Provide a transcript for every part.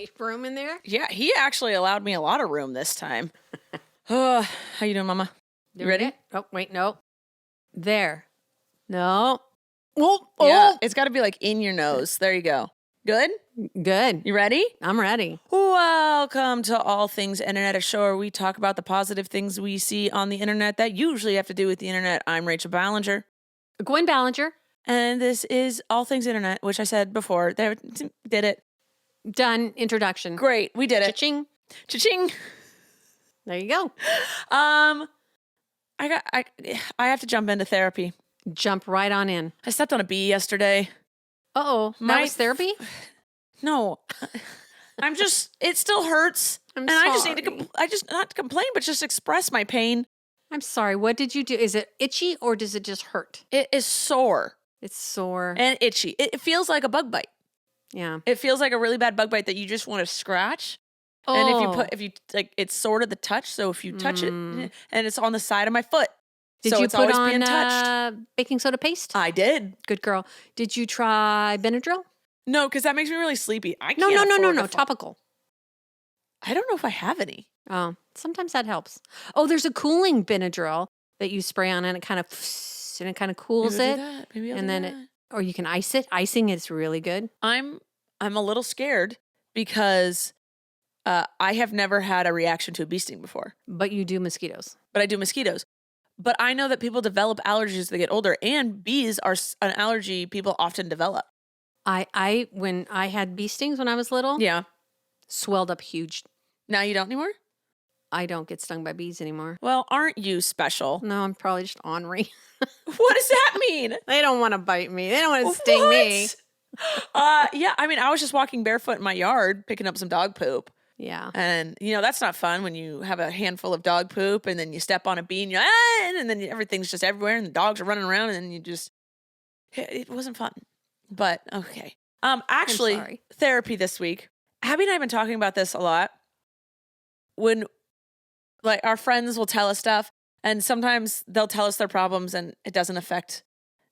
any room in there? Yeah, he actually allowed me a lot of room this time. How you doing, Mama? You ready? Oh, wait, no. There. No. Yeah, it's got to be like in your nose. There you go. Good? Good. You ready? I'm ready. Welcome to All Things Internet, a show where we talk about the positive things we see on the internet that usually have to do with the internet. I'm Rachel Ballinger. Gwen Ballinger. And this is All Things Internet, which I said before. There, did it. Done. Introduction. Great, we did it. Cha-ching. Cha-ching. There you go. I have to jump into therapy. Jump right on in. I stepped on a bee yesterday. Uh-oh. That was therapy? No. It still hurts. I'm sorry. I just need to, not to complain, but just express my pain. I'm sorry. What did you do? Is it itchy or does it just hurt? It is sore. It's sore. And itchy. It feels like a bug bite. Yeah. It feels like a really bad bug bite that you just want to scratch. Oh. And if you it's sort of the touch. So if you touch it, and it's on the side of my foot. Did so you it's put always on being touched. Baking soda paste? I did. Good girl. Did you try Benadryl? No, because that makes me really sleepy. I No. can't Topical. I don't know if I have any. Oh, sometimes that helps. Oh, there's a cooling Benadryl that you spray on and it kind of cools Maybe it. I'll do that. Maybe I'll And do then that. or you can ice it. Icing is really good. I'm a little scared because I have never had a reaction to a bee sting before. But you do mosquitoes. But I do mosquitoes. But I know that people develop allergies as they get older, and bees are an allergy people often develop. When I had bee stings when I was little, Yeah. swelled up huge. Now you don't anymore? I don't get stung by bees anymore. Well, aren't you special? No, I'm probably just ornery. What does that mean? They don't want to bite me. They don't want to sting me. Yeah, I mean, I was just walking barefoot in my yard, picking up some dog poop. Yeah. And, that's not fun when you have a handful of dog poop and then you step on a bee and you're, and then everything's just everywhere and the dogs are running around and then it wasn't fun. But, okay. Actually, therapy this week. Abby and I have been talking about this a lot. When, our friends will tell us stuff and sometimes they'll tell us their problems and it doesn't affect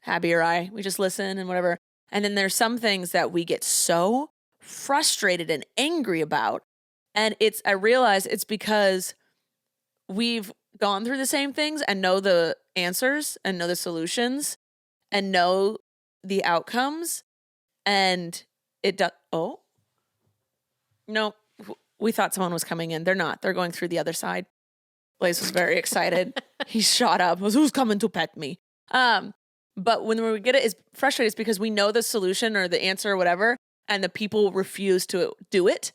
Abby or I. We just listen and whatever. And then there's some things that we get so frustrated and angry about. And I realize it's because we've gone through the same things and know the answers and know the solutions and know the outcomes. And it does. Oh, no, we thought someone was coming in. They're not. They're going through the other side. Blaze was very excited. He shot up. Who's coming to pet me? But when we get it, it's frustrating. It's because we know the solution or the answer or whatever, and the people refuse to do it.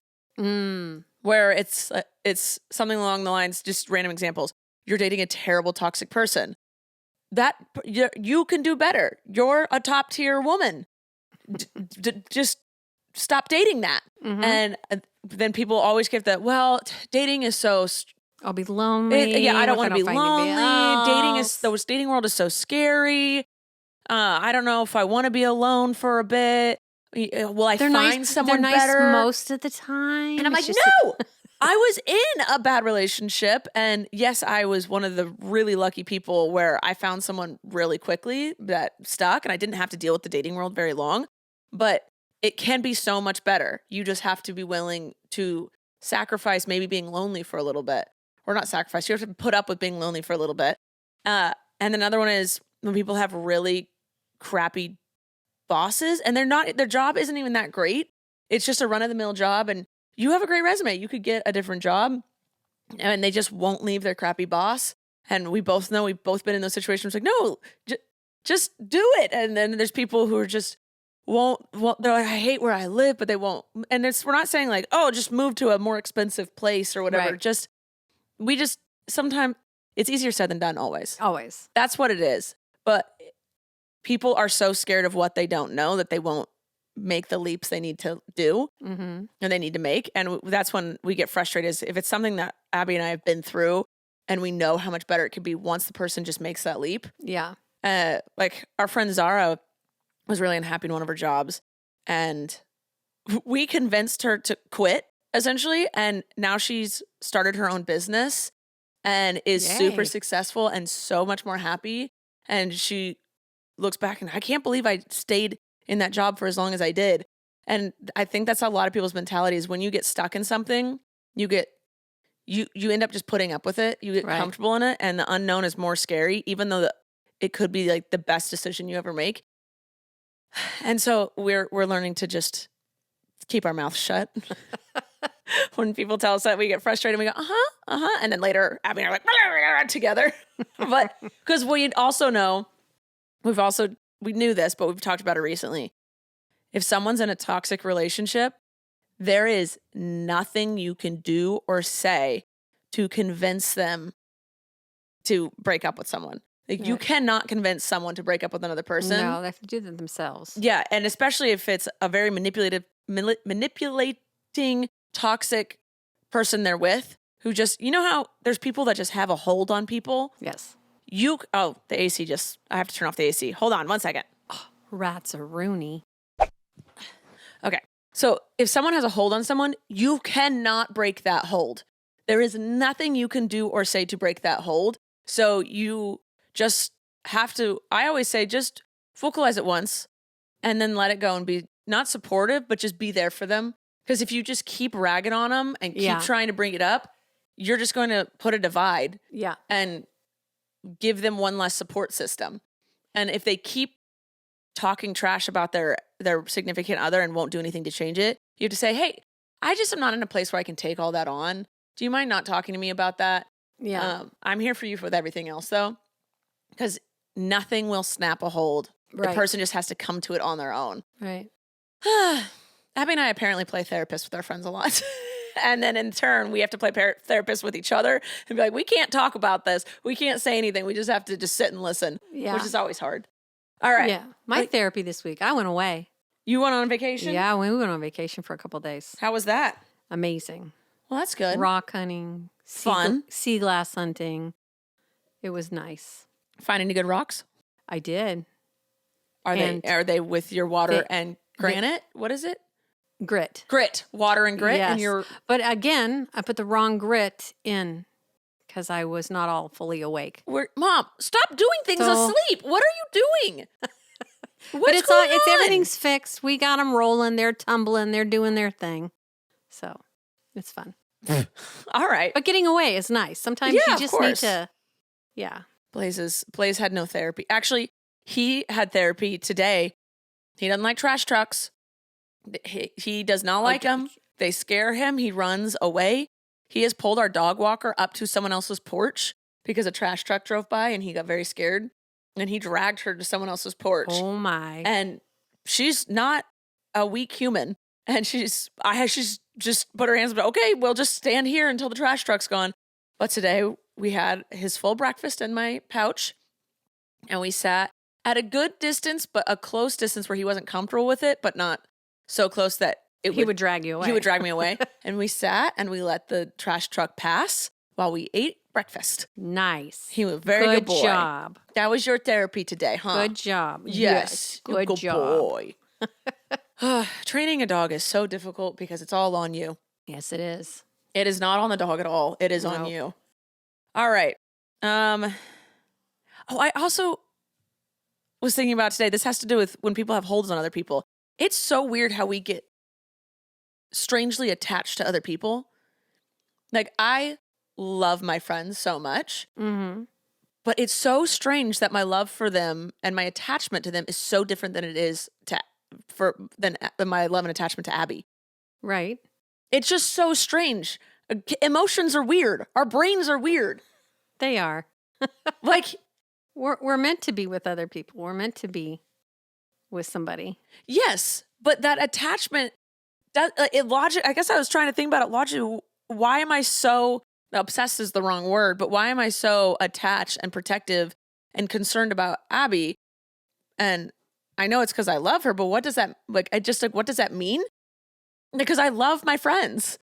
Where it's something along the lines, just random examples. You're dating a terrible toxic person. That you can do better. You're a top tier woman. Just stop dating that. Mm-hmm. And then people always give that. Well, dating is so. I'll be lonely. I don't want to be lonely. Dating world is so scary. I don't know if I want to be alone for a bit. Will I find someone they're better? Nice most of the time. And I'm like, no, I was in a bad relationship. And yes, I was one of the really lucky people where I found someone really quickly that stuck and I didn't have to deal with the dating world very long. But it can be so much better. You just have to be willing to sacrifice maybe being lonely for a little bit. Or not sacrifice. You have to put up with being lonely for a little bit. And another one is when people have really crappy bosses and their job isn't even that great. It's just a run-of-the-mill job and you have a great resume. You could get a different job and they just won't leave their crappy boss. And we both know we've both been in those situations like, no, just do it. And then there's people who are just won't, they're like, I hate where I live, but they won't. And we're not saying like, oh, just move to a more expensive place or whatever. Right. Sometimes it's easier said than done always. Always. That's what it is. But people are so scared of what they don't know that they won't make the leaps they need to do and they need to make. And that's when we get frustrated is if it's something that Abby and I have been through and we know how much better it could be once the person just makes that leap. Yeah. Like our friend Zara was really unhappy in one of her jobs and we convinced her to quit essentially. And now she's started her own business and is super successful and so much more happy. And she looks back and I can't believe I stayed in that job for as long as I did. And I think that's a lot of people's mentality is when you get stuck in something, you end up just putting up with it. You get Right. comfortable in it, and the unknown is more scary, even though it could be like the best decision you ever make. And so we're learning to just keep our mouth shut. When people tell us that, we get frustrated. We go, and then later, Abby and I are like blah, blah, blah, together. But because we also know, we knew this, but we've talked about it recently. If someone's in a toxic relationship, there is nothing you can do or say to convince them to break up with someone. Like, you cannot convince someone to break up with another person. No, they have to do that themselves. Yeah, and especially if it's a very manipulating, toxic person they're with, who just, you know how there's people that just have a hold on people? Yes. The AC I have to turn off the AC. Hold on 1 second. Rats are Rooney. Okay. So if someone has a hold on someone, you cannot break that hold. There is nothing you can do or say to break that hold. So you just have to, I always say, just vocalize it once and then let it go and be not supportive, but just be there for them. Because if you just keep ragging on them and keep trying to bring it up, you're just going to put a divide and give them one less support system. And if they keep talking trash about their significant other and won't do anything to change it, you have to say, hey, I just am not in a place where I can take all that on. Do you mind not talking to me about that? Yeah. I'm here for you with everything else, though, because nothing will snap a hold. Right. The person just has to come to it on their own. Right. Abby and I apparently play therapist with our friends a lot. And then in turn, we have to play therapist with each other and be like, we can't talk about this. We can't say anything. We just have to just sit and listen, which is always hard. All right. Yeah. My therapy this week, I went away. You went on vacation? Yeah, we went on vacation for a couple of days. How was that? Amazing. Well, that's good. Rock hunting. Fun. Sea glass hunting. It was nice. Find any good rocks? I did. Are they with your water and granite? What is it? Grit. Grit. Water and grit? Yes. But again, I put the wrong grit in because I was not all fully awake. Mom, stop doing things asleep. What are you doing? What's going on? Everything's fixed. We got them rolling. They're tumbling. They're doing their thing. So it's fun. All right. But getting away is nice. Sometimes you just need to, Blaze had no therapy. Actually, he had therapy today. He doesn't like trash trucks. He does not like them. They scare him. He runs away. He has pulled our dog walker up to someone else's porch because a trash truck drove by and he got very scared. And he dragged her to someone else's porch. Oh my. And she's not a weak human. And she's just put her hands up. Okay, we'll just stand here until the trash truck's gone. But today we had his full breakfast in my pouch. And we sat at a good distance, but a close distance where he wasn't comfortable with it, but not so close that he would drag you away. He would drag me away. And we sat and we let the trash truck pass while we ate breakfast. Nice. He was a very good boy. Good job. That was your therapy today, huh? Good job. Yes. Good job. Boy. Training a dog is so difficult because it's all on you. Yes, it is. It is not on the dog at all. It is on you. All right. I also was thinking about today, this has to do with when people have holds on other people. It's so weird how we get strangely attached to other people. Like, I love my friends so much, but it's so strange that my love for them and my attachment to them is so different than it is than my love and attachment to Abby. Right. It's just so strange. Emotions are weird. Our brains are weird. They are. Like, we're meant to be with other people. We're meant to be with somebody. Yes, but that attachment, I guess I was trying to think about it logically. Why am I so, obsessed is the wrong word, but why am I so attached and protective and concerned about Abby? And I know it's because I love her, but what does that, what does that mean? Because I love my friends.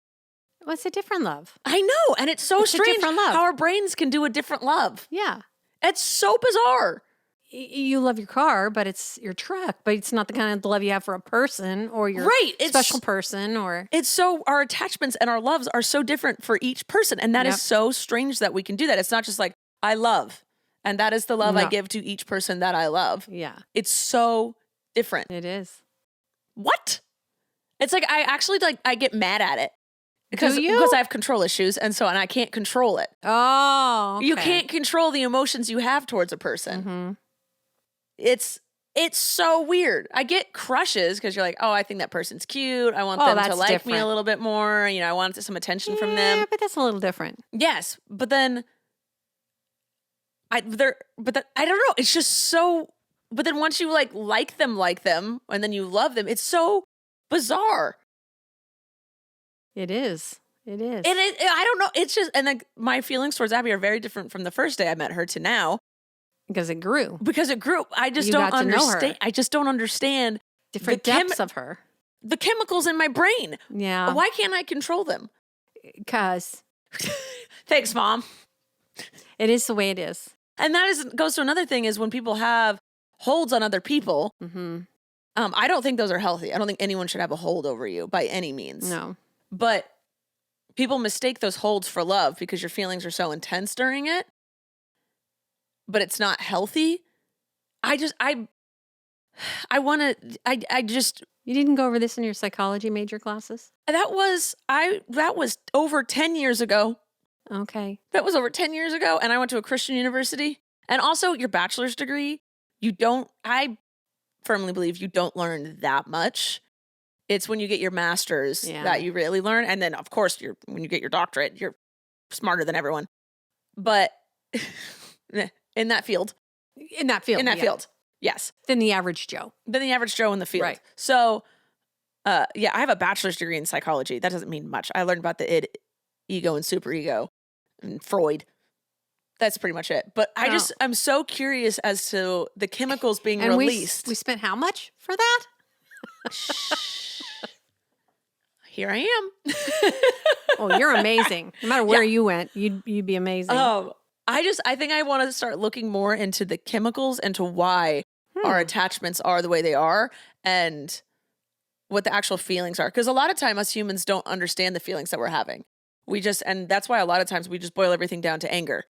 Well, it's a different love. I know, and it's so strange different love. how our brains can do a different love. Yeah. It's so bizarre. You love your car, but it's your truck, but it's not the kind of love you have for a person or your special person or. It's so, our attachments and our loves are so different for each person. And that is so strange that we can do that. It's not just like, I love, and that is the love I give to each person that I love. Yeah. It's so different. It is. What? It's like I actually I get mad at it because Do you? because I have control issues and I can't control it. Oh, okay. You can't control the emotions you have towards a person. Mm-hmm. It's so weird. I get crushes because you're like, oh, I think that person's cute. I want them to that's like me a different. little bit more. You know, I want some attention from Yeah, them. but that's a little different. Yes, but then I don't know. It's just so. But then once you like them, and then you love them, it's so bizarre. It is. It is. And I don't know. It's just, and like my feelings towards Abby are very different from the first day I met her to now. Because it grew. Because it grew. I just You don't got to know her. understand. I just don't understand Different the depths of her. the chemicals in my brain. Yeah. Why can't I control them? Because Thanks, Mom. it is the way it is. And that goes to another thing is when people have holds on other people. Mm-hmm. I don't think those are healthy. I don't think anyone should have a hold over you by any means. No. But people mistake those holds for love because your feelings are so intense during it. But it's not healthy. I want to, I just. You didn't go over this in your psychology major classes? That was over 10 years ago. Okay. That was over 10 years ago. And I went to a Christian university. And also your bachelor's degree, I firmly believe you don't learn that much. It's when you get your master's that you really learn. And then of course when you get your doctorate, you're smarter than everyone. But in that field. In that field. Field. Yes. Than the average Joe. Than the average Joe in the field. Right. So, I have a bachelor's degree in psychology. That doesn't mean much. I learned about the id, ego, and superego, and Freud. That's pretty much it. But I'm so curious as to the chemicals being released. We spent how much for that? Here I am. Oh, you're amazing. No matter where you went, you'd be amazing. I think I want to start looking more into the chemicals and to why our attachments are the way they are and what the actual feelings are. Because a lot of time us humans don't understand the feelings that we're having. And that's why a lot of times we just boil everything down to anger.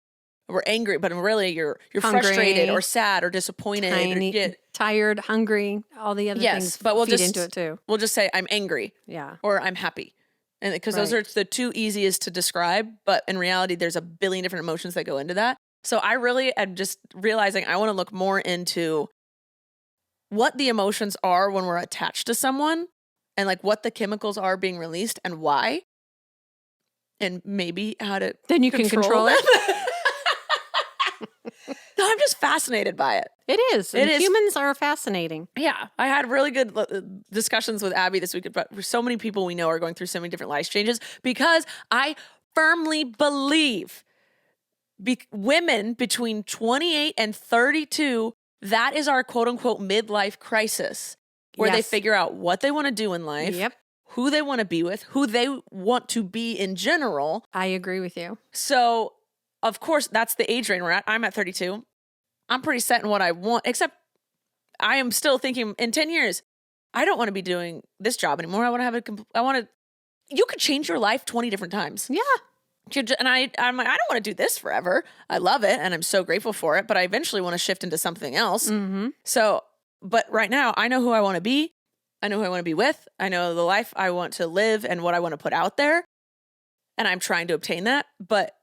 We're angry, but really you're Hungry, frustrated or sad or disappointed. Tired, hungry, all the other things but we'll feed into it too. We'll just say I'm angry. Yeah. Or I'm happy. And because those are the two easiest to describe, but in reality, there's a billion different emotions that go into that. So I really am just realizing I want to look more into what the emotions are when we're attached to someone and like what the chemicals are being released and why. And maybe how to Then you can control it. No, I'm just fascinated by it. It is. Humans are fascinating. Yeah. I had really good discussions with Abby this week about so many people we know are going through so many different life changes because I firmly believe women between 28 and 32, that is our quote unquote midlife crisis where they figure out what they want to do in life, who they want to be with, who they want to be in general. I agree with you. So, of course, that's the age range we're at. I'm at 32. I'm pretty set in what I want, except I am still thinking in 10 years, I don't want to be doing this job anymore. You could change your life 20 different times. Yeah. And I'm like, I don't want to do this forever. I love it. And I'm so grateful for it. But I eventually want to shift into something else. Mm-hmm. So, but right now I know who I want to be. I know who I want to be with. I know the life I want to live and what I want to put out there. And I'm trying to obtain that. But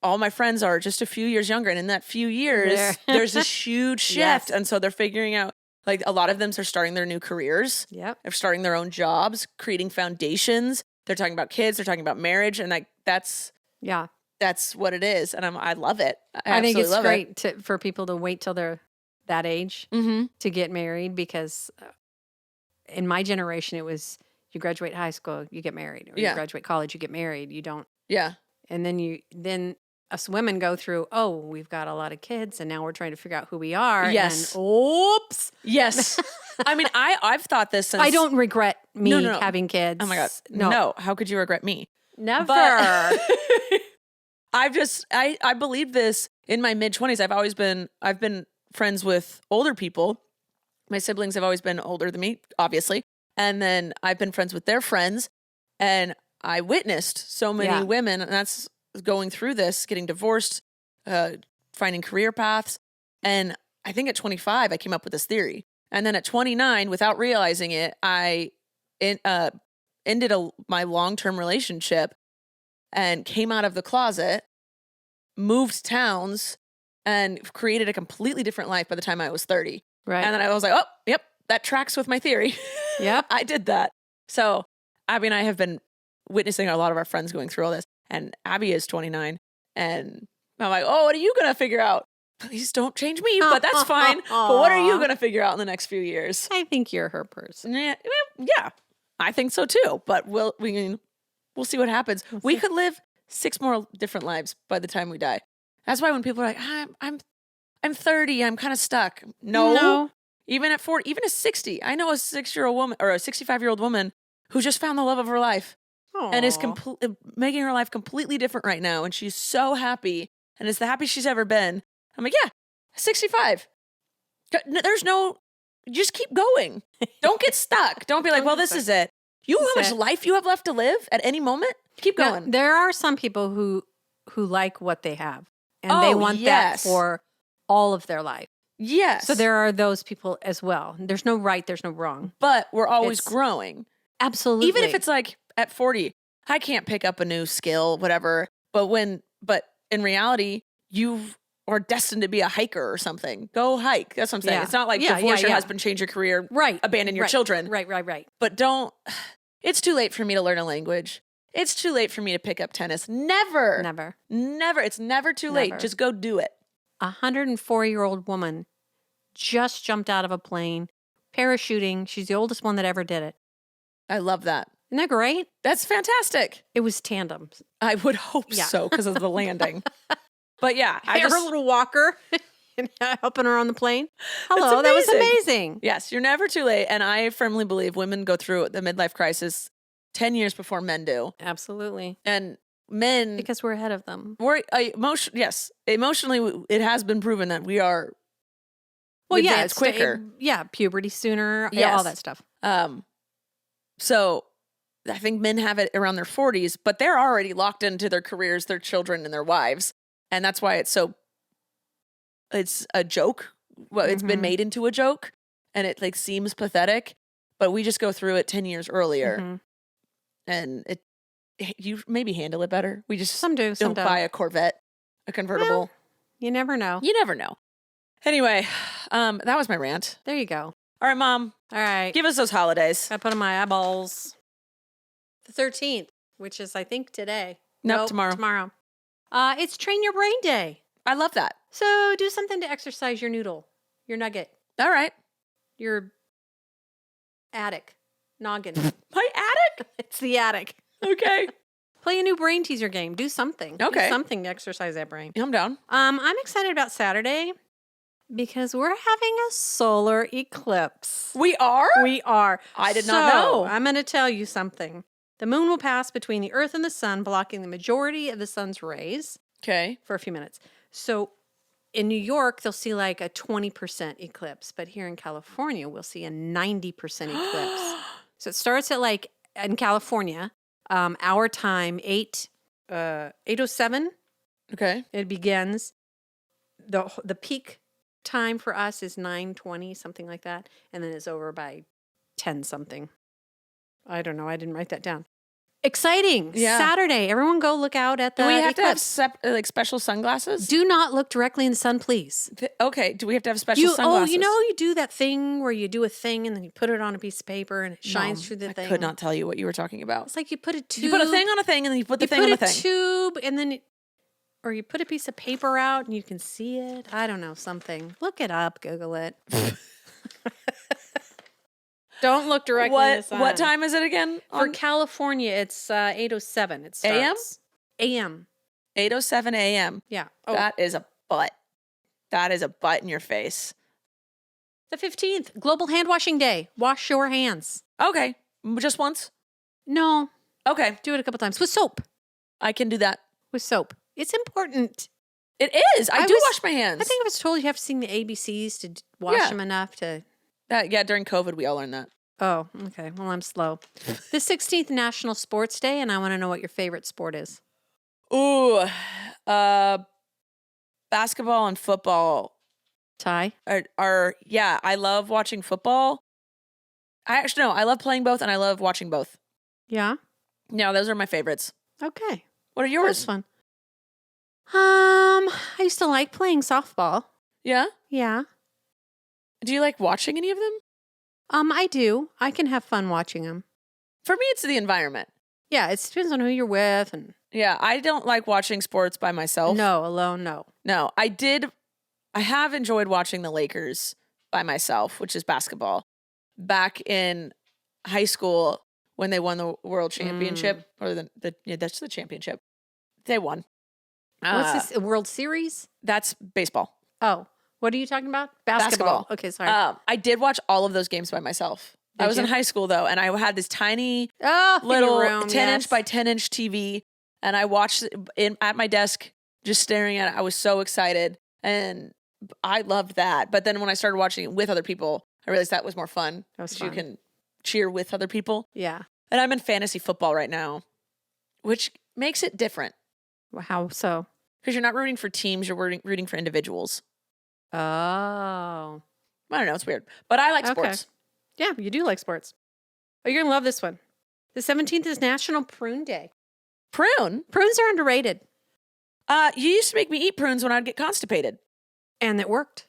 all my friends are just a few years younger. And in that few years, there's this huge shift. Yes. And so they're figuring out, like a lot of them are starting their new careers. Yep. They're starting their own jobs, creating foundations. They're talking about kids. They're talking about marriage. And like, that's what it is. And I love it. I think it's great for people to wait till they're that age to get married because in my generation, it was you graduate high school, you get married. Or you graduate college, you get married. You don't. Yeah. And then us women go through, we've got a lot of kids and now we're trying to figure out who we are. Yes. And, oops. Yes. I mean, I've thought this since. I don't regret having kids. Oh my God. No. How could you regret me? Never. But I believe this in my mid-20s. I've been friends with older people. My siblings have always been older than me, obviously. And then I've been friends with their friends. And I witnessed so many women, and that's going through this, getting divorced, finding career paths. And I think at 25, I came up with this theory. And then at 29, without realizing it, I ended my long-term relationship and came out of the closet, moved towns, and created a completely different life by the time I was 30. Right. And then I was like, oh, yep, that tracks with my theory. Yep. I did that. So Abby and I have been witnessing a lot of our friends going through all this. And Abby is 29. And I'm like, oh, what are you going to figure out? Please don't change me, but that's fine. But what are you going to figure out in the next few years? I think you're her person. Yeah, I think so too. But we'll see what happens. We could live 6 more different lives by the time we die. That's why when people are like, I'm 30, I'm kind of stuck. No. Even at 40, even at 60, I know a 6-year-old woman or a 65-year-old woman who just found the love of her life. Aww. And is making her life completely different right now. And she's so happy. And it's the happiest she's ever been. I'm like, yeah, 65. Just keep going. Don't get stuck. Don't be like, well, this is it. You know how much life you have left to live at any moment? Keep going. Now, there are some people who like what they have. And they want that for all of their life. Yes. So there are those people as well. There's no right, there's no wrong. But we're always growing. Absolutely. Even if it's like at 40, I can't pick up a new skill, whatever. But in reality, you are destined to be a hiker or something. Go hike. That's what I'm saying. Yeah. It's not like divorce your husband, change your career, abandon your children. Right. But it's too late for me to learn a language. It's too late for me to pick up tennis. Never. It's never too late. Just go do it. A 104-year-old woman just jumped out of a plane, parachuting. She's the oldest one that ever did it. I love that. Isn't that great? That's fantastic. It was tandems. I would hope so because of the landing. But yeah. Her little walker helping her on the plane. Hello, that was amazing. Yes, you're never too late. And I firmly believe women go through the midlife crisis 10 years before men do. Absolutely. And men... Because we're ahead of them. Emotionally, it has been proven that we are advanced quicker. Puberty sooner, all that stuff. So I think men have it around their 40s, but they're already locked into their careers, their children, and their wives. And that's why it's a joke. Well, it's been made into a joke, and it like seems pathetic, but we just go through it 10 years earlier. And you maybe handle it better. We just don't buy a Corvette, a convertible. Well, you never know. Anyway, that was my rant. There you go. All right, Mom. All right. Give us those holidays. I put on my eyeballs. The 13th, which is, I think, today. Nope, tomorrow. Tomorrow. It's Train Your Brain Day. I love that. So do something to exercise your noodle, your nugget. All right. Your attic. Noggin. My attic? It's the attic. Okay. Play a new brain teaser game. Do something. Okay. Do something to exercise that brain. I'm down. I'm excited about Saturday because we're having a solar eclipse. We are? We are. I did not know. I'm going to tell you something. The moon will pass between the earth and the sun, blocking the majority of the sun's rays. Okay. For a few minutes. So in New York, they'll see like a 20% eclipse. But here in California, we'll see a 90% eclipse. So it starts at like, in California, our time, 8:07. Okay. It begins. The peak time for us is 9:20, something like that. And then it's over by 10 something. I don't know. I didn't write that down. Exciting. Yeah. Saturday. Everyone go look out at the Do we have eclipse. to have special sunglasses? Do not look directly in the sun, please. Okay. Do we have to have special sunglasses? Oh, you do that thing where you do a thing and then you put it on a piece of paper and it shines through the thing. I could not tell you what you were talking about. It's like you put a tube. You put a thing on a thing and then you put the thing on a thing. You put a tube and then... Or you put a piece of paper out and you can see it. I don't know, something. Look it up. Google it. Don't look directly in the sun. What time is it again? For California, it's 8:07. It starts. A.M. 8:07 a.m. Yeah. Oh. That is a butt. That is a butt in your face. The 15th, Global Hand Washing Day. Wash your hands. Okay. Just once? No. Okay. Do it a couple times. With soap. I can do that. With soap. It's important. It is. I do wash my hands. I think I was told you have to sing the ABCs to wash them enough to... during COVID, we all learned that. Oh, okay. Well, I'm slow. The 16th National Sports Day, and I want to know what your favorite sport is. Ooh, basketball and football. Ty? I love watching football. I love playing both, and I love watching both. Yeah. Yeah, those are my favorites. Okay. What are That's yours? fun. I used to like playing softball. Yeah? Yeah. Do you like watching any of them? I do. I can have fun watching them. For me, it's the environment. Yeah, it depends on who you're with and Yeah, I don't like watching sports by myself. no, alone, no. No, I have enjoyed watching the Lakers by myself, which is basketball. Back in high school when they won the world championship, or that's the championship. They won. What's this? A World Series? That's baseball. Oh, what are you talking about? Basketball. Okay, sorry. I did watch all of those games by myself. I was in high school though, and I had this tiny little 10-inch by 10-inch TV, and I watched it at my desk, just staring at it. I was so excited, and I loved that. But then when I started watching it with other people, I realized that was more fun. You can cheer with other people. Yeah. And I'm in fantasy football right now, which makes it different. Well, how so? Because you're not rooting for teams, you're rooting for individuals. Oh. I don't know, it's weird. But I like sports. Yeah, you do like sports. Oh, you're going to love this one. The 17th is National Prune Day. Prune? Prunes are underrated. You used to make me eat prunes when I'd get constipated. And it worked.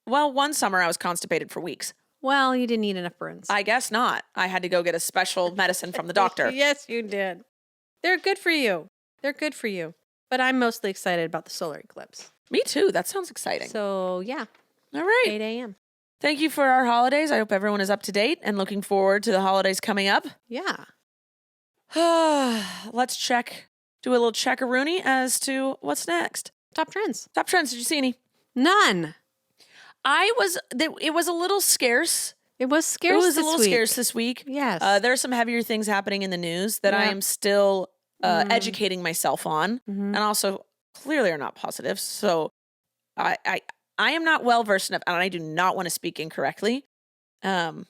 Well, one summer I was constipated for weeks. Well, you didn't eat enough prunes. I guess not. I had to go get a special medicine from the doctor. Yes, you did. They're good for you. They're good for you. But I'm mostly excited about the solar eclipse. Me too. That sounds exciting. So, yeah. All right. 8 a.m. Thank you for our holidays. I hope everyone is up to date and looking forward to the holidays coming up. Yeah. Let's do a little checkaroonie as to what's next. Top trends. Top trends. Did you see any? None. It was a little scarce. It was scarce. It was a little scarce this week. Yes. There are some heavier things happening in the news that I am still educating myself on, and also clearly are not positive. So I am not well versed enough, and I do not want to speak incorrectly. So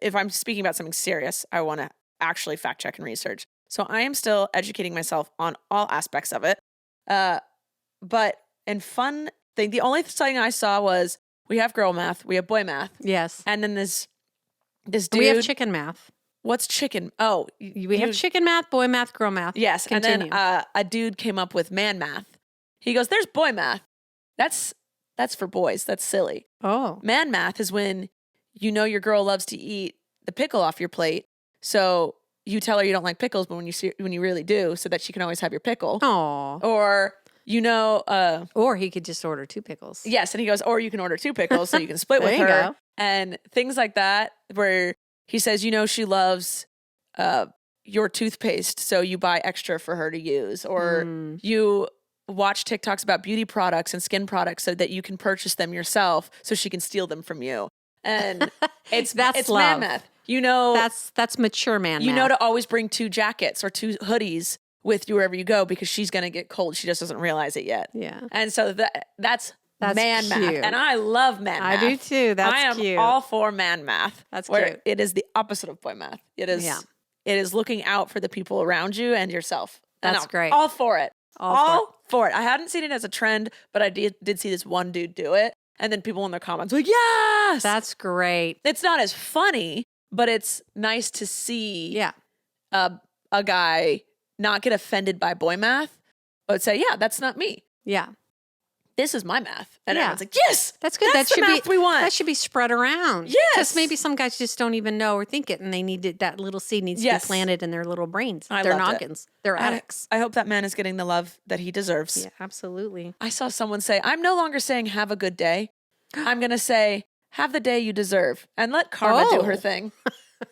if I'm speaking about something serious, I want to actually fact check and research. So I am still educating myself on all aspects of it. But in fun thing, the only thing I saw was we have girl math, we have boy math. Yes. And then this dude. We have chicken math. What's chicken? Oh, we have chicken math, boy math, girl math. Yes. Continue. And then a dude came up with man math. He goes, there's boy math. That's for boys. That's silly. Oh. Man math is when you know your girl loves to eat the pickle off your plate. So you tell her you don't like pickles, but when you really do, so that she can always have your pickle. Oh. Or or he could just order 2 pickles. Yes, and he goes, or you can order 2 pickles so you can split with her. Go. And things like that, where he says, she loves your toothpaste, so you buy extra for her to use. Or you watch TikToks about beauty products and skin products so that you can purchase them yourself so she can steal them from you. And it's love. man math. That's mature man math. You know to always bring 2 jackets or 2 hoodies with you wherever you go because she's going to get cold. She just doesn't realize it yet. Yeah. And so that's man cute. math. And I love man math. I do too. That's cute. I am all for man math. That's where cute. It is the opposite of boy math. It is looking out for the people around you and yourself. That's great. All for it. All for it. I hadn't seen it as a trend, but I did see this one dude do it. And then people in their comments were like, yes! That's great. It's not as funny, but it's nice to see a guy not get offended by boy math, but say, yeah, that's not me. Yeah. This is my math. And everyone's like, yes! That's good. That's the math we want. That should be spread around. Yes. Because maybe some guys just don't even know or think it, and they that little seed needs to be planted in their little brains, their noggins, their attics. I hope that man is getting the love that he deserves. Yeah, absolutely. I saw someone say, I'm no longer saying have a good day. I'm going to say, have the day you deserve, and let karma do her thing.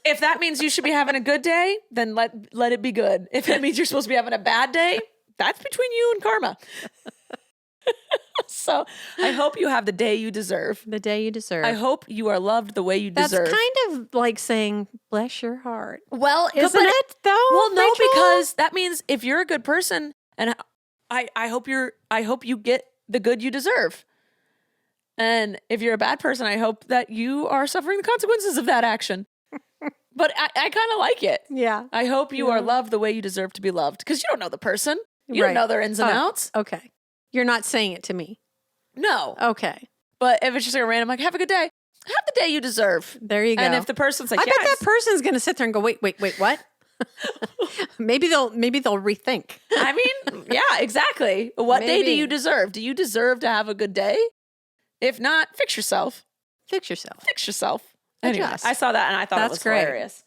If that means you should be having a good day, then let it be good. If it means you're supposed to be having a bad day, that's between you and karma. So I hope you have the day you deserve. The day you deserve. I hope you are loved the way you deserve. That's kind of like saying, bless your heart. Well, isn't it though? Well, no, Rachel? because that means if you're a good person, and I hope you get the good you deserve. And if you're a bad person, I hope that you are suffering the consequences of that action. But I kind of like it. Yeah. I hope you are loved the way you deserve to be loved. Because you don't know the person. You don't know their ins and outs. Okay. You're not saying it to me. No. Okay. But if it's just like a random, like, have a good day. Have the day you deserve. There you go. And if the person's like, I bet that person's going to sit there and go, wait, what? maybe they'll rethink. I mean, yeah, exactly. What day do you deserve? Do you deserve to have a good day? If not, fix yourself. Fix yourself. Fix yourself. Anyway, I saw that and I thought it was hilarious.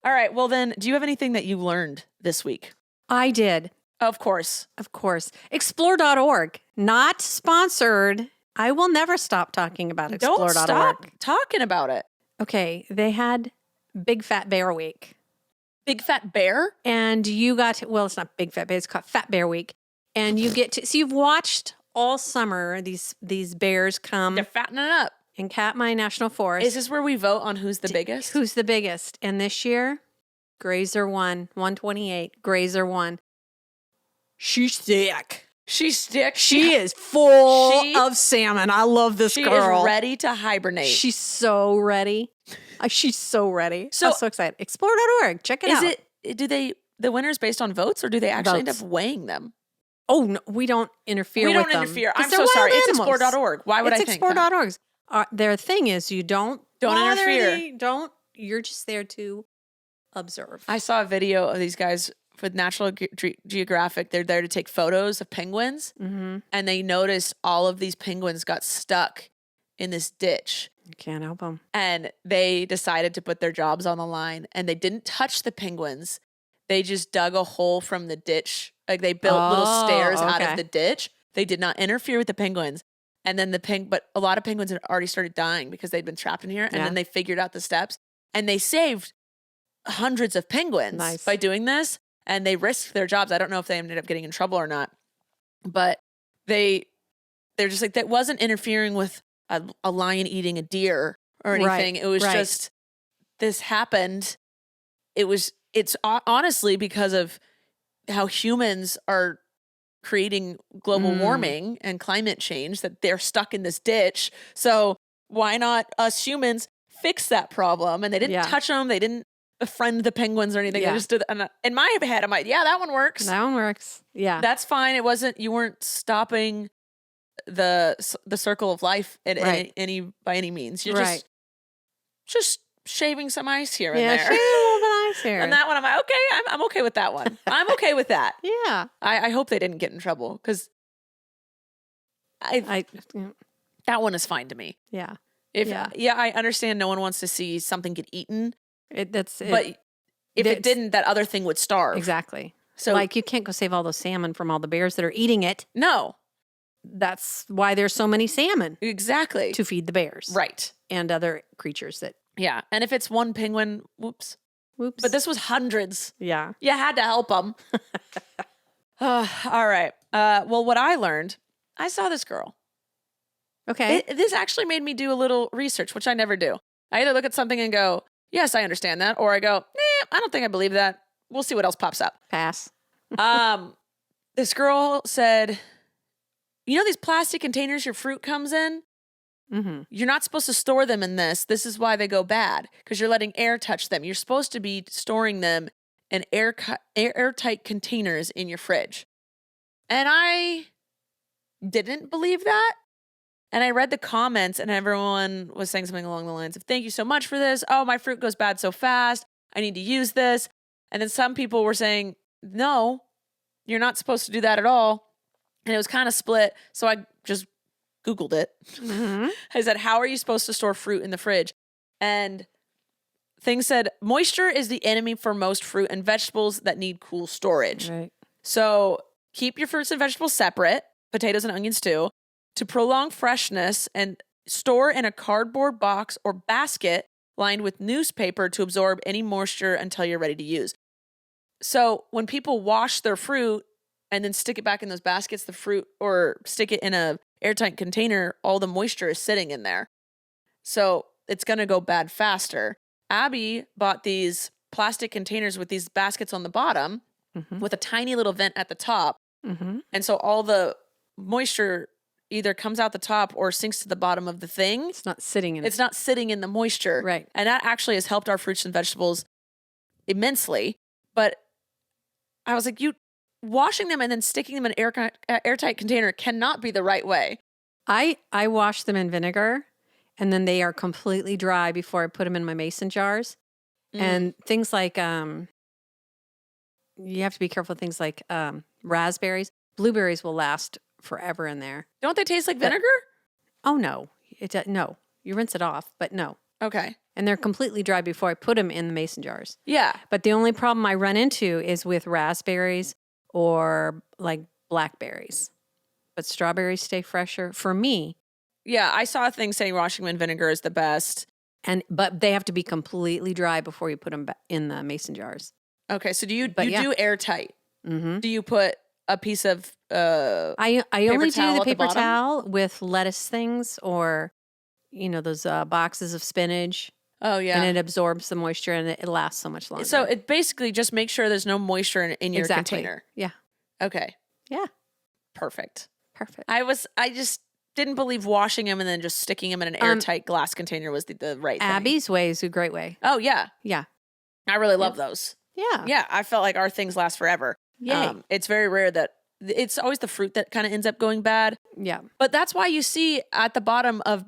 All right. Well, then, do you have anything that you learned this week? I did. Of course. Explore.org. Not sponsored. I will never stop talking about Explore.org. Don't stop talking about it. Okay. They had Big Fat Bear Week. Big Fat Bear? And you got to, well, it's not Big Fat Bear. It's called Fat Bear Week. And you get to, so you've watched all summer these bears come. They're fattening up. In Katmai National Forest. Is this where we vote on who's the biggest? Who's the biggest? And this year, Grazer won, 128. Grazer won. She's thick. She's thick. She is full of salmon. I love this girl. She is ready to hibernate. She's so ready. She's so ready. So, I'm so excited. Explore.org. Check it out. Do the winners based on votes or do they actually end up weighing them? Oh, no, we don't interfere with them. We don't interfere. I'm so sorry. It's Explore.org. Why would I think that? It's Explore.org. Their thing is you don't interfere. You're just there to observe. I saw a video of these guys with National Geographic. They're there to take photos of penguins. Mm-hmm. And they noticed all of these penguins got stuck in this ditch. You can't help them. And they decided to put their jobs on the line. And they didn't touch the penguins. They just dug a hole from the ditch. Like they built little stairs out of the ditch. They did not interfere with the penguins. And then but a lot of penguins had already started dying because they'd been trapped in here. And then they figured out the steps and they saved hundreds of penguins by doing this. And they risked their jobs. I don't know if they ended up getting in trouble or not, but they're just like, that wasn't interfering with a lion eating a deer or anything. It was just, this happened. It's honestly because of how humans are creating global warming and climate change that they're stuck in this ditch. So why not us humans fix that problem? And they didn't touch them. They didn't befriend the penguins or anything. They just did. And in my head, I'm like, yeah, that one works. That one works. Yeah, that's fine. You weren't stopping the circle of life by any means. You're just shaving some ice here and there. Shaving a little bit of ice here. And that one, I'm like, okay, I'm okay with that one. I'm okay with that. Yeah. I hope they didn't get in trouble because that one is fine to me. Yeah. I understand no one wants to see something get eaten. But if it didn't, that other thing would starve. Exactly. So like you can't go save all those salmon from all the bears that are eating it. No. That's why there's so many salmon. Exactly. To feed the bears. Right. And other creatures that. Yeah. And if it's one penguin, whoops. But this was hundreds. Yeah. You had to help them. All right. Well, what I learned, I saw this girl. Okay. This actually made me do a little research, which I never do. I either look at something and go, yes, I understand that. Or I go, I don't think I believe that. We'll see what else pops up. Pass. This girl said, you know these plastic containers your fruit comes in? Mm-hmm. You're not supposed to store them in this. This is why they go bad, because you're letting air touch them. You're supposed to be storing them in airtight containers in your fridge. And I didn't believe that. And I read the comments and everyone was saying something along the lines of, thank you so much for this. Oh, my fruit goes bad so fast. I need to use this. And then some people were saying, no, you're not supposed to do that at all. And it was kind of split. So I just Googled it. Mm-hmm. I said, how are you supposed to store fruit in the fridge? And things said, moisture is the enemy for most fruit and vegetables that need cool storage. Right. So keep your fruits and vegetables separate, potatoes and onions too, to prolong freshness, and store in a cardboard box or basket lined with newspaper to absorb any moisture until you're ready to use. So when people wash their fruit and then stick it back in those baskets, or stick it in a airtight container, all the moisture is sitting in there. So it's going to go bad faster. Abby bought these plastic containers with these baskets on the bottom with a tiny little vent at the top. Mm-hmm. And so all the moisture either comes out the top or sinks to the bottom of the thing. It's not sitting in It's not sitting in the moisture. Right. And that actually has helped our fruits and vegetables immensely. But I was like, washing them and then sticking them in an airtight container cannot be the right way. I wash them in vinegar, and then they are completely dry before I put them in my mason jars. And things like, you have to be careful with things like raspberries. Blueberries will last forever in there. Don't they taste like vinegar? Oh, no. No. You rinse it off, but no. Okay. And they're completely dry before I put them in the mason jars. Yeah. But the only problem I run into is with raspberries or like blackberries. But strawberries stay fresher for me. Yeah, I saw a thing saying washing them in vinegar is the best. But they have to be completely dry before you put them in the mason jars. Okay, so do you do airtight? Mm-hmm. Do you put a piece of I only do the paper bottom? towel with lettuce things or, those boxes of spinach. Oh, yeah. And it absorbs the moisture and it lasts so much longer. So it basically just makes sure there's no moisture in your container. Yeah. Okay. Yeah. Perfect. I just didn't believe washing them and then just sticking them in an airtight glass container was the right thing. Abby's way is a great way. Oh, yeah. Yeah. I really love those. Yeah. Yeah, I felt like our things last forever. Yay. It's very rare that it's always the fruit that kind of ends up going bad. Yeah. But that's why you see at the bottom of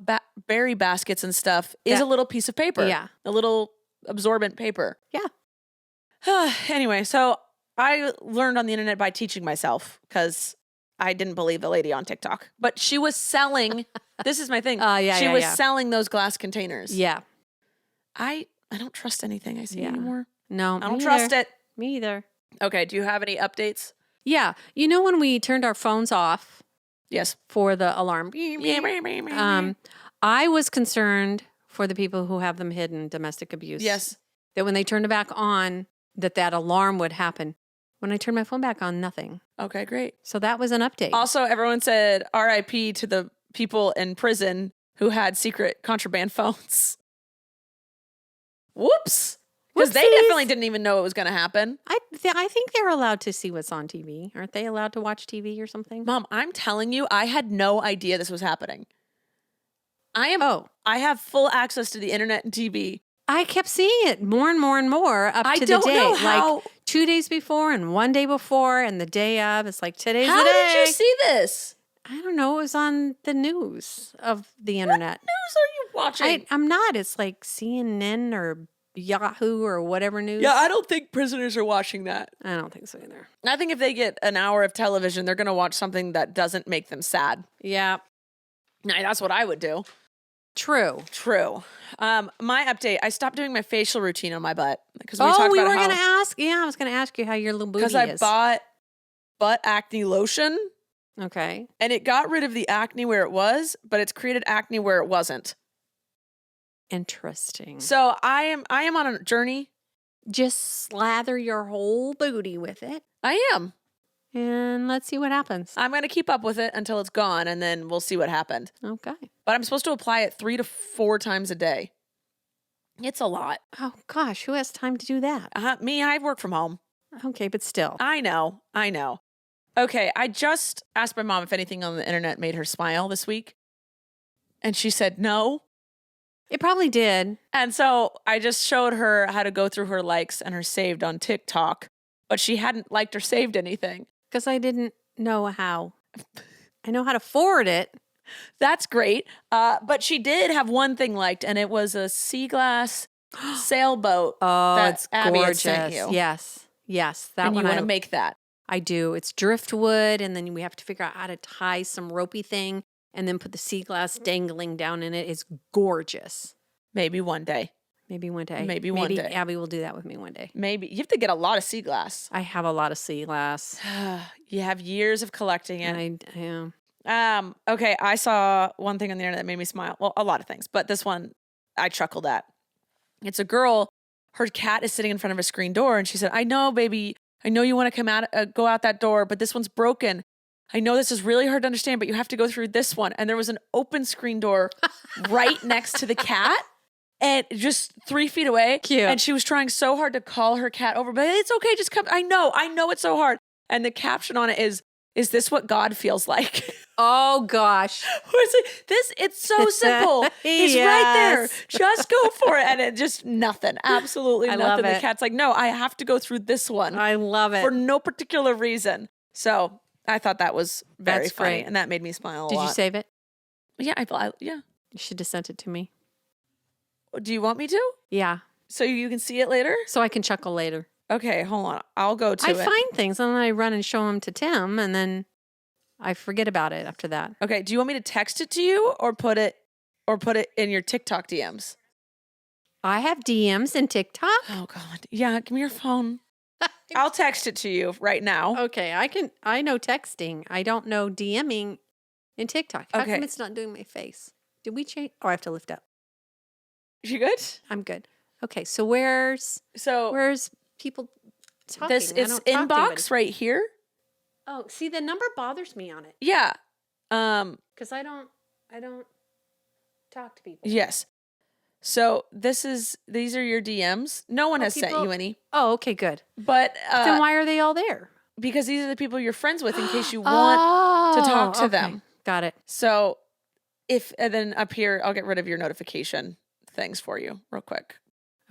berry baskets and stuff is a little piece of paper. Yeah. A little absorbent paper. Yeah. Anyway, so I learned on the internet by teaching myself because I didn't believe the lady on TikTok. But she was selling, this is my thing. She was selling those glass containers. Yeah. I don't trust anything I see anymore. No, I don't trust it. Me either. Okay, do you have any updates? Yeah. When we turned our phones off Yes. for the alarm, I was concerned for the people who have them hidden, domestic abuse. Yes. That when they turned it back on, that alarm would happen. When I turned my phone back on, nothing. Okay, great. So that was an update. Also, everyone said RIP to the people in prison who had secret contraband phones. Whoops. Because they definitely didn't even know it was going to happen. I think they're allowed to see what's on TV. Aren't they allowed to watch TV or something? Mom, I'm telling you, I had no idea this was happening. I have full access to the internet and TV. I kept seeing it more and more and more up to the day. I don't know how. Like 2 days before and 1 day before and the day of. It's like today's the day. How did you see this? I don't know. It was on the news of the internet. What news are you watching? I'm not. It's like CNN or Yahoo or whatever news. Yeah, I don't think prisoners are watching that. I don't think so either. I think if they get an hour of television, they're going to watch something that doesn't make them sad. Yeah. That's what I would do. True. My update, I stopped doing my facial routine on my butt. Because we were going to ask. Yeah, I was going to ask you how your little booty is. Because I bought butt acne lotion. Okay. And it got rid of the acne where it was, but it's created acne where it wasn't. Interesting. So I am on a journey. Just slather your whole booty with it. I am. And let's see what happens. I'm going to keep up with it until it's gone, and then we'll see what happened. Okay. But I'm supposed to apply it 3 to 4 times a day. It's a lot. Oh, gosh. Who has time to do that? Me, I work from home. Okay, but still. I know. Okay, I just asked my mom if anything on the internet made her smile this week. And she said no. It probably did. And so I just showed her how to go through her likes and her saved on TikTok. But she hadn't liked or saved anything. Because I didn't know how. I know how to forward it. That's great. But she did have one thing liked, and it was a sea glass sailboat. Oh, it's Abby gorgeous. had sent you. Yes. That and one you want to make that. I do. It's driftwood, and then we have to figure out how to tie some ropey thing and then put the sea glass dangling down in it. It's gorgeous. Maybe one day. Maybe one day. Maybe one day. Abby will do that with me one day. Maybe. You have to get a lot of sea glass. I have a lot of sea glass. You have years of collecting it. I am. Okay, I saw one thing on the internet that made me smile. Well, a lot of things, but this one I chuckled at. It's a girl. Her cat is sitting in front of a screen door, and she said, "I know, baby. I know you want to go out that door, but this one's broken. I know this is really hard to understand, but you have to go through this one." And there was an open screen door right next to the cat. And just 3 feet away. Cute. And she was trying so hard to call her cat over, but it's okay, just come. I know it's so hard. And the caption on it is this what God feels like? Oh, gosh. It's so simple. He's right there. Just go for it. And it just nothing. Absolutely nothing. Love it. The cat's like, no, I have to go through this one. I love it. For no particular reason. So I thought that was very funny. Great. And that made me smile a lot. Did you save it? Yeah, yeah. You should have sent it to me. Do you want me to? Yeah. So you can see it later? So I can chuckle later. Okay, hold on. I'll go to it. I find things and then I run and show them to Tim and then I forget about it after that. Okay, do you want me to text it to you or put it in your TikTok DMs? I have DMs in TikTok. Oh God. Yeah, give me your phone. I'll text it to you right now. Okay, I know texting. I don't know DMing in TikTok. How come it's not doing my face? Did we change? Oh, I have to lift up. You good? I'm good. Okay, so where's people talking? This is inbox right here. Oh, see, the number bothers me on it. Yeah. Because I don't talk to people. Yes. So these are your DMs. No one has sent you any. Oh, okay, good. But then why are they all there? Because these are the people you're friends with in case you want to talk to them. Got it. So and then up here, I'll get rid of your notification things for you real quick.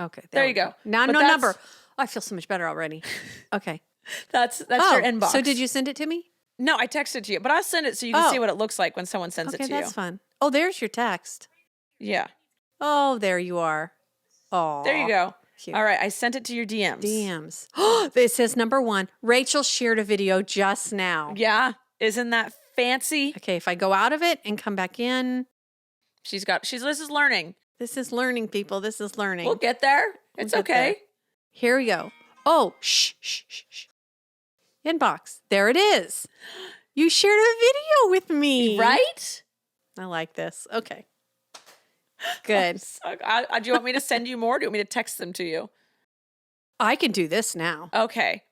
Okay. There you go. Now no number. Oh, I feel so much better already. Okay. That's your inbox. So did you send it to me? No, I texted to you, but I'll send it so you can see what it looks like when someone sends it to you. Okay, that's fun. Oh, there's your text. Yeah. Oh, there you are. Oh. There you go. Cute. All right, I sent it to your DMs. Oh, it says number 1. Rachel shared a video just now. Yeah. Isn't that fancy? Okay, if I go out of it and come back in. This is learning. This is learning, people. This is learning. We'll get there. It's okay. There. Here we go. Oh, shh. Inbox. There it is. You shared a video with me. Right? I like this. Okay. Good. Do you want me to send you more? Do you want me to text them to you? I can do this now. Okay.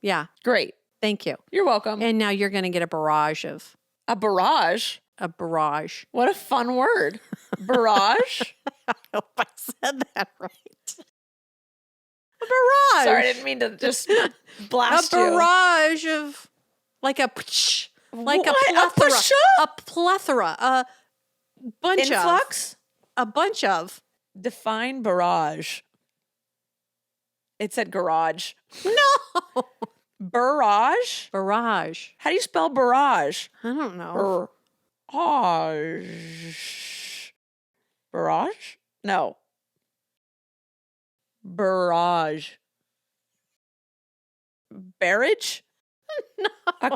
Yeah. Great. Thank you. You're welcome. And now you're going to get a barrage of... A barrage? A barrage. What a fun word. Barrage? I hope I said that right. A barrage. Sorry, I didn't mean to just blast you. A barrage of... Like a... Like a plethora. A plethora. A bunch of... Influx? A bunch of. Define barrage. It said garage. No. Barrage? Barrage. How do you spell barrage? I don't know. Barrage? No. Barrage. Barrage? No. A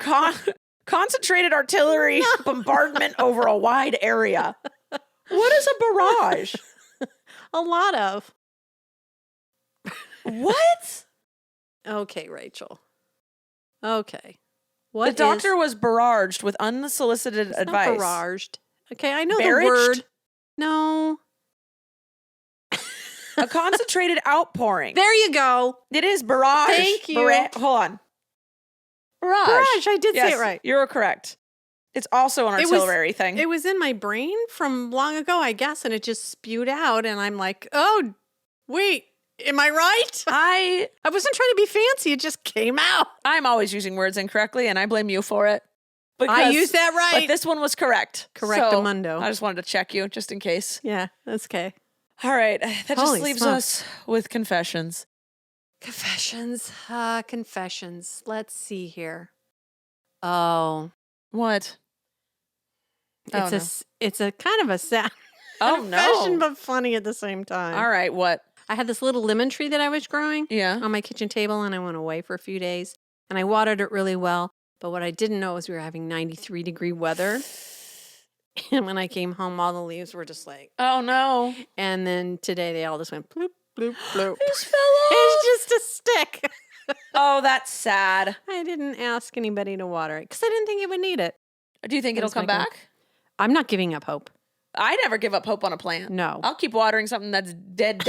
concentrated artillery bombardment over a wide area. What is a barrage? A lot of. What? Okay, Rachel. Okay. The doctor was barraged with unsolicited advice. Not barraged. Okay, I know Barraged? the word. No. A concentrated outpouring. There you go. It is barrage. Thank you. Hold on. Barrage. Barrage. I did say it right. You're correct. It's also an artillery thing. It was in my brain from long ago, I guess, and it just spewed out, and I'm like, oh, wait. Am I right? I wasn't trying to be fancy. It just came out. I'm always using words incorrectly, and I blame you for it. I used that right. But this one was correct. Correctamundo. So I just wanted to check you, just in case. Yeah, that's okay. All right. That just leaves us with confessions. Confessions. Confessions. Let's see here. Oh. What? It's a kind of a sad no. confession, but funny at the same time. All right. What? I had this little lemon tree that I was growing on my kitchen table, and I went away for a few days, and I watered it really well. But what I didn't know is we were having 93-degree weather. And when I came home, all the leaves were just like, oh no. And then today they all just went bloop, bloop, bloop. They just fell off. It's just a stick. Oh, that's sad. I didn't ask anybody to water it because I didn't think it would need it. Do you think it'll come back? I'm not giving up hope. I never give up hope on a plant. No. I'll keep watering something that's dead.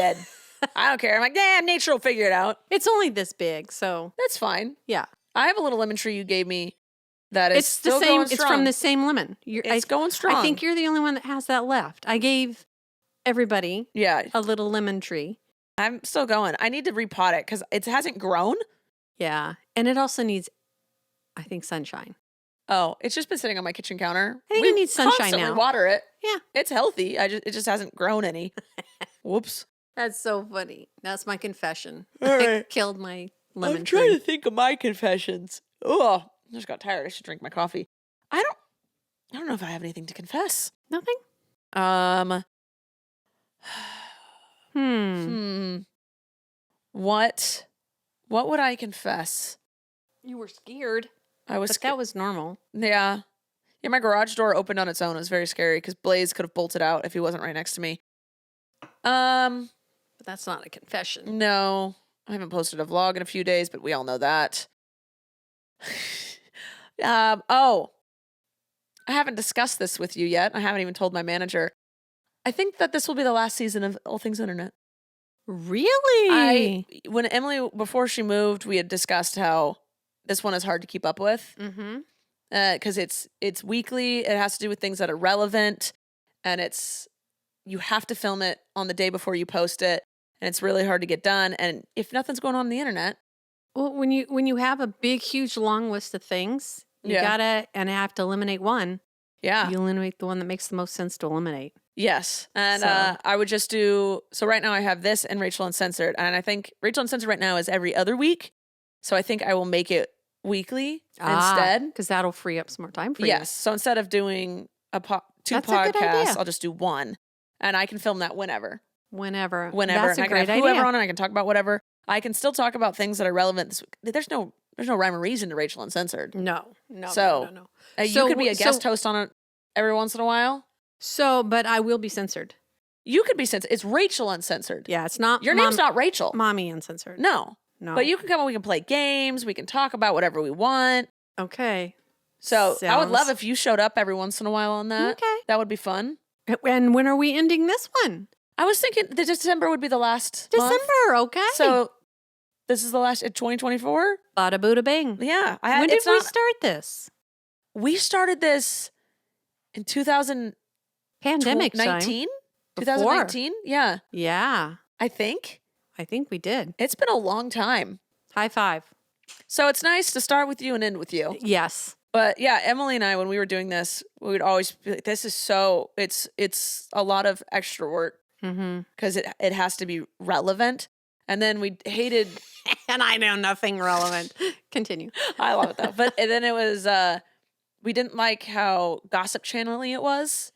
I don't care. I'm like, nature will figure it out. It's only this big, so. That's fine. Yeah. I have a little lemon tree you gave me that is still going strong. It's from the same lemon. It's going strong. I think you're the only one that has that left. I gave everybody a little lemon tree. I'm still going. I need to repot it because it hasn't grown. Yeah. And it also needs, I think, sunshine. Oh, it's just been sitting on my kitchen counter. I think it needs sunshine constantly now. Water it. Yeah. It's healthy. It just hasn't grown any. Whoops. That's so funny. That's my confession. All right. I killed my lemon tree. I'm trying to think of my confessions. Oh, I just got tired. I should drink my coffee. I don't know if I have anything to confess. Nothing? Um, Hmm. What would I confess? You were scared, I was but that was normal. Yeah. Yeah, my garage door opened on its own. It was very scary because Blaze could have bolted out if he wasn't right next to me. But that's not a confession. No. I haven't posted a vlog in a few days, but we all know that. Oh. I haven't discussed this with you yet. I haven't even told my manager. I think that this will be the last season of All Things Internet. Really? When Emily, before she moved, we had discussed how this one is hard to keep up with. Mm-hmm. Because it's weekly. It has to do with things that are relevant, and you have to film it on the day before you post it, and it's really hard to get done. And if nothing's going on the internet, Well, when you have a big, huge, long list of things, you gotta and have to eliminate one. Yeah, you eliminate the one that makes the most sense to eliminate. Yes, and I would just do so. Right now, I have this and Rachel Uncensored, and I think Rachel Uncensored right now is every other week. So I think I will make it weekly instead, because that'll free up some more time for you. Yes. So instead of doing two That's a good idea. podcasts, I'll just do one, and I can film that whenever. Whenever. That's a and I can great have whoever idea. on, and I can talk about whatever. I can still talk about things that are relevant this week. There's no rhyme or reason to Rachel Uncensored. No. So, no. You could be a guest host on it every once in a while. But I will be censored. You could be censored. It's Rachel Uncensored. Yeah, it's not. Your name's not Rachel. Mommy Uncensored. No. No. But you can come and we can play games. We can talk about whatever we want. Okay. So I would love if you showed up every once in a while on that. Okay. That would be fun. And when are we ending this one? I was thinking that December would be the last December, month. okay. So this is the last, 2024? Bada booda bing. Yeah. When did we start this? We started this in 2019? Pandemic time. 2019? Yeah. Yeah. I think we did. it's been a long time. High five. So it's nice to start with you and end with you. Yes. But yeah, Emily and I, when we were doing this, we would always be like, this is so, it's a lot of extra work because it has to be relevant. And then we hated. And I know nothing relevant. Continue. I love it though. But and then it was, we didn't like how gossip channel-y it was.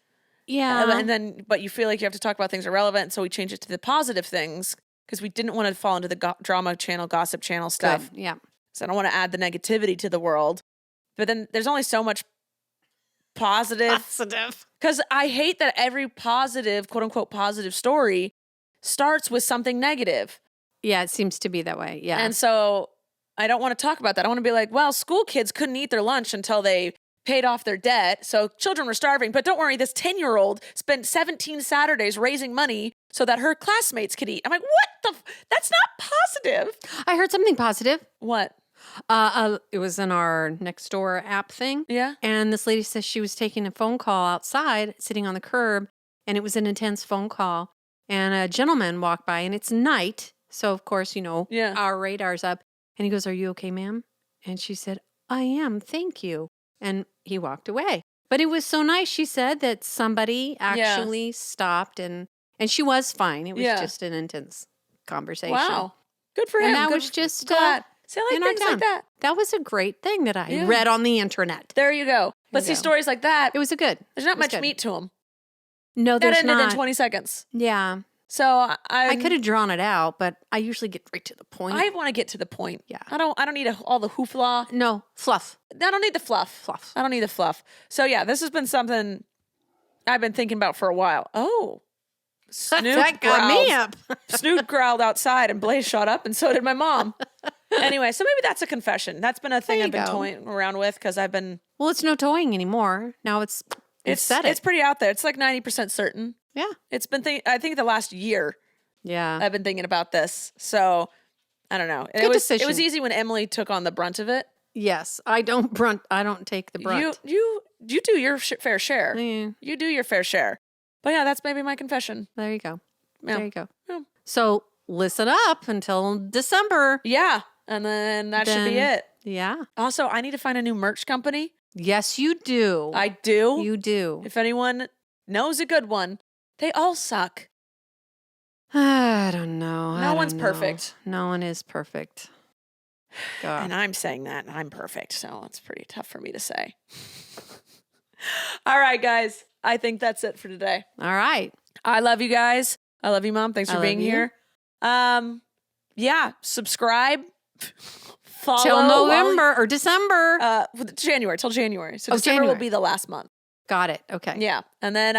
Yeah. And then, but you feel like you have to talk about things that are relevant. So we changed it to the positive things because we didn't want to fall into the drama channel, gossip channel stuff. Good. Yeah. So I don't want to add the negativity to the world. But then there's only so much positive. Because I hate that every positive, quote unquote, positive story starts with something negative. Yeah, it seems to be that way. Yeah. And so I don't want to talk about that. I want to be like, well, school kids couldn't eat their lunch until they paid off their debt. So children were starving. But don't worry, this 10-year-old spent 17 Saturdays raising money so that her classmates could eat. I'm like, what the? That's not positive. I heard something positive. What? It was in our next door app thing. Yeah. And this lady says she was taking a phone call outside, sitting on the curb, and it was an intense phone call. And a gentleman walked by, and it's night. So, of course, our radar's up. And he goes, "Are you okay, ma'am?" And she said, "I am, thank you." And he walked away. But it was so nice, she said, that somebody actually stopped, and she was fine. It was just an intense conversation. Wow. Good for him. And that was just glad. See, I like things like that. That was a great thing that I read on the internet. There you go. But see, stories like that, it was there's not much meat to them. No, there's not. That ended not. in 20 seconds. Yeah. So I could have drawn it out, but I usually get right to the point. I want to get to the point. Yeah. I don't need all the hoofla. No, fluff. I don't need the fluff. I don't need the fluff. So yeah, this has been something I've been thinking about for a while. Oh. Snoop that got me up. Snoop growled outside and Blaze shot up, and so did my mom. Anyway, so maybe that's a confession. That's been a thing I've been toying around with because I've been. Well, it's no toying anymore. Now it's set. It's pretty out there. It's like 90% certain. Yeah. It's been I think the last year. Yeah. I've been thinking about this. So I don't know. Good decision. It was easy when Emily took on the brunt of it. Yes, I don't take the brunt. You do your fair share. Yeah. You do your fair share. But yeah, that's maybe my confession. There you go. Yeah. There you go. Yeah. So listen up until December. Yeah. And then that should be it. Yeah. Also, I need to find a new merch company. Yes, you do. I do. You do. If anyone knows a good one, they all suck. I don't know. No one's perfect. No one is perfect. God. And I'm saying that I'm perfect. So it's pretty tough for me to say. All right, guys. I think that's it for today. All right. I love you guys. I love you, Mom. Thanks for being here. Yeah, subscribe. Follow till November or December. January, till January. So Oh, December January. will be the last month. Got it. Okay. Yeah. And then,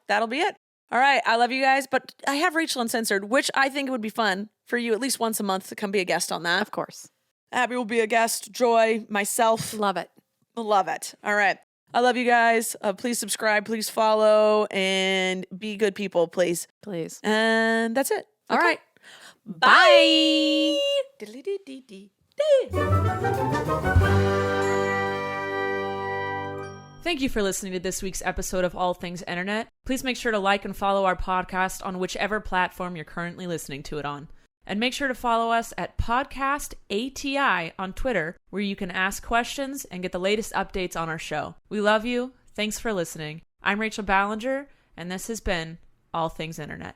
that'll be it. All right. I love you guys. But I have Rachel Uncensored, which I think would be fun for you at least once a month to come be a guest on that. Of course. Abby will be a guest. Joy, myself. Love it. Love it. All right. I love you guys. Please subscribe. Please follow. And be good people, please. Please. And that's it. All Okay. right. Bye. Thank you for listening to this week's episode of All Things Internet. Please make sure to like and follow our podcast on whichever platform you're currently listening to it on. And make sure to follow us at Podcast ATI on Twitter, where you can ask questions and get the latest updates on our show. We love you. Thanks for listening. I'm Rachel Ballinger, and this has been All Things Internet.